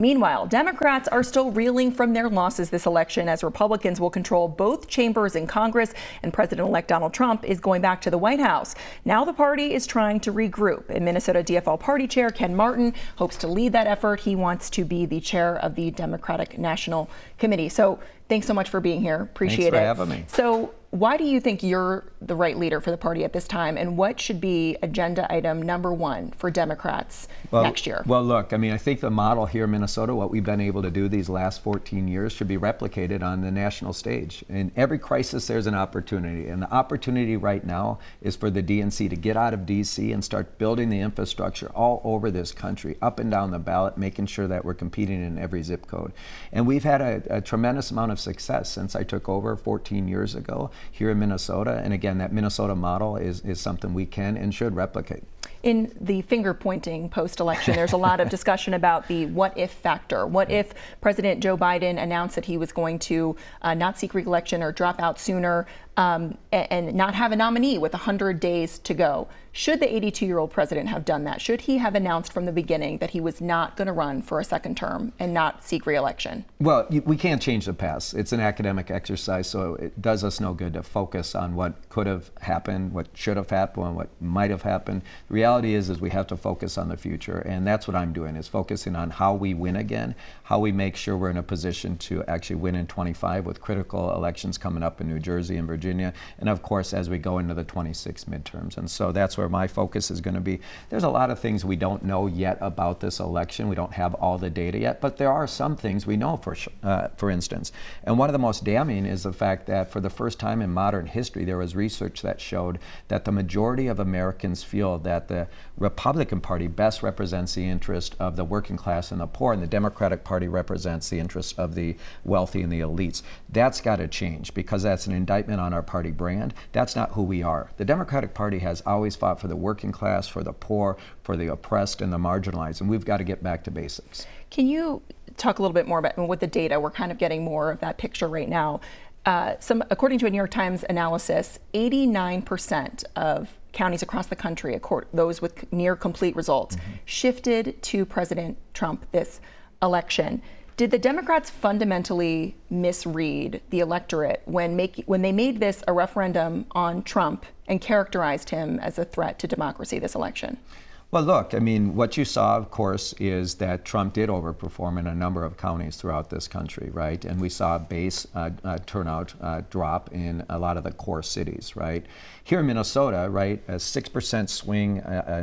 Meanwhile, Democrats are still reeling from their losses this election as Republicans will control both chambers in Congress and President-elect Donald Trump is going back to the White House. Now the party is trying to regroup. And Minnesota DFL party chair Ken Martin hopes to lead that effort. He wants to be the chair of the Democratic National Committee. So thanks so much for being here. Appreciate it. Thanks for having me. So why do you think you're the right leader for the party at this time? And what should be agenda item number one for Democrats next year? Well, look, I mean, I think the model here in Minnesota, what we've been able to do these last 14 years should be replicated on the national stage. In every crisis, there's an opportunity. And the opportunity right now is for the DNC to get out of DC and start building the infrastructure all over this country, up and down the ballot, making sure that we're competing in every zip code. And we've had a tremendous amount of success since I took over 14 years ago here in Minnesota. And again, that Minnesota model is something we can and should replicate. In the finger pointing post-election, there's a lot of discussion about the what if factor. What if President Joe Biden announced that he was going to not seek re-election or drop out sooner and not have a nominee with 100 days to go? Should the 82-year-old president have done that? Should he have announced from the beginning that he was not going to run for a second term and not seek re-election? Well, we can't change the past. It's an academic exercise, so it does us no good to focus on what could have happened, what should have happened, what might have happened. The reality is we have to focus on the future, and that's what I'm doing, is focusing on how we win again, how we make sure we're in a position to actually win in 25 with critical elections coming up in New Jersey and Virginia, and of course as we go into the 26 midterms. And so that's where my focus is going to be. There's a lot of things we don't know yet about this election. We don't have all the data yet, but there are some things we know for instance. And one of the most damning is the fact that for the first time in modern history, there was research that showed that the majority of Americans feel that the Republican Party best represents the interest of the working class and the poor, and the Democratic Party represents the interest of the wealthy and the elites. That's got to change, because that's an indictment on our party brand. That's not who we are. The Democratic Party has always fought for the working class, for the poor, for the oppressed and the marginalized, and we've got to get back to basics. Can you talk a little bit more about, with the data, we're kind of getting more of that picture right now. According to a New York Times analysis, 89% of counties across the country, those with near complete results, shifted to President Trump this election. Did the Democrats fundamentally misread the electorate when they made this a referendum on Trump and characterized him as a threat to democracy this election? Well, look, I mean, what you saw, of course, is that Trump did overperform in a number of counties throughout this country, right? And we saw a base turnout drop in a lot of the core cities, right? Here in Minnesota, right, a 6% swing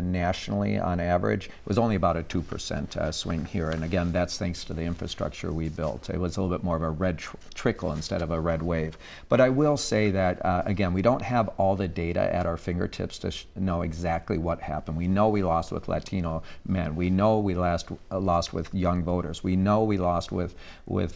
nationally on average was only about a 2% swing here. And again, that's thanks to the infrastructure we built. It was a little bit more of a red trickle instead of a red wave. But I will say that, again, we don't have all the data at our fingertips to know exactly what happened. We know we lost with Latino men. We know we lost with young voters. We know we lost with working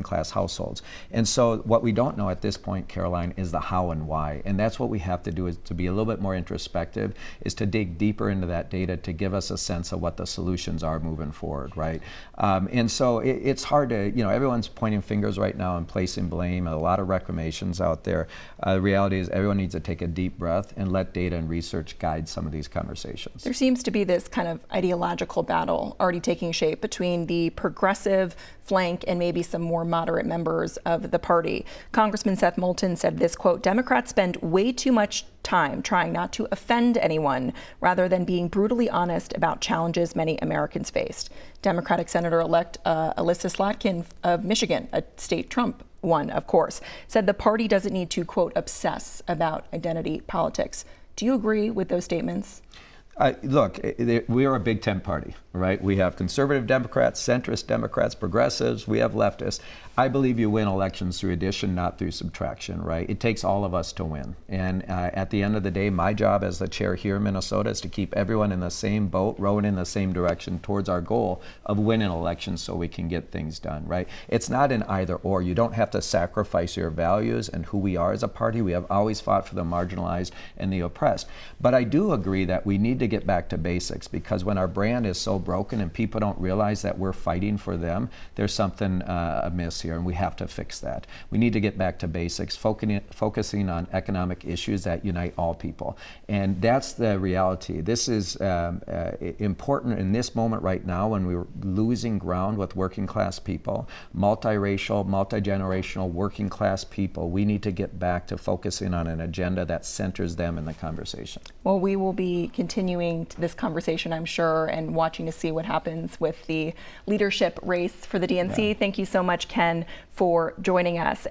class households. And so what we don't know at this point, Caroline, is the how and why. And that's what we have to do, is to be a little bit more introspective, is to dig deeper into that data to give us a sense of what the solutions are moving forward, right? And so it's hard to, everyone's pointing fingers right now and placing blame, and a lot of reclamations out there. The reality is everyone needs to take a deep breath and let data and research guide some of these conversations. There seems to be this kind of ideological battle already taking shape between the progressive flank and maybe some more moderate members of the party. Congressman Seth Moulton said this, quote, "Democrats spend way too much time trying not to offend anyone rather than being brutally honest about challenges many Americans faced." Democratic Senator-elect Alyssa Slotkin of Michigan, a state Trump won, of course, said the party doesn't need to, quote, obsess about identity politics. Do you agree with those statements? Look, we are a big tent party, right? We have conservative Democrats, centrist Democrats, progressives, we have leftists. I believe you win elections through addition, not through subtraction, right? It takes all of us to win. And at the end of the day, my job as the chair here in Minnesota is to keep everyone in the same boat, rowing in the same direction towards our goal of winning elections so we can get things done, right? It's not an either or. You don't have to sacrifice your values and who we are as a party. We have always fought for the marginalized and the oppressed. But I do agree that we need to get back to basics, because when our brand is so broken and people don't realize that we're fighting for them, there's something amiss here, and we have to fix that. We need to get back to basics, focusing on economic issues that unite all people. And that's the reality. This is important in this moment right now when we're losing ground with working class people, multiracial, multi-generational working class people. We need to get back to focusing on an agenda that centers them in the conversation. Well, we will be continuing this conversation, I'm sure, and watching to see what happens with the leadership race for the DNC. Yeah. Thank you so much, Ken, for joining us.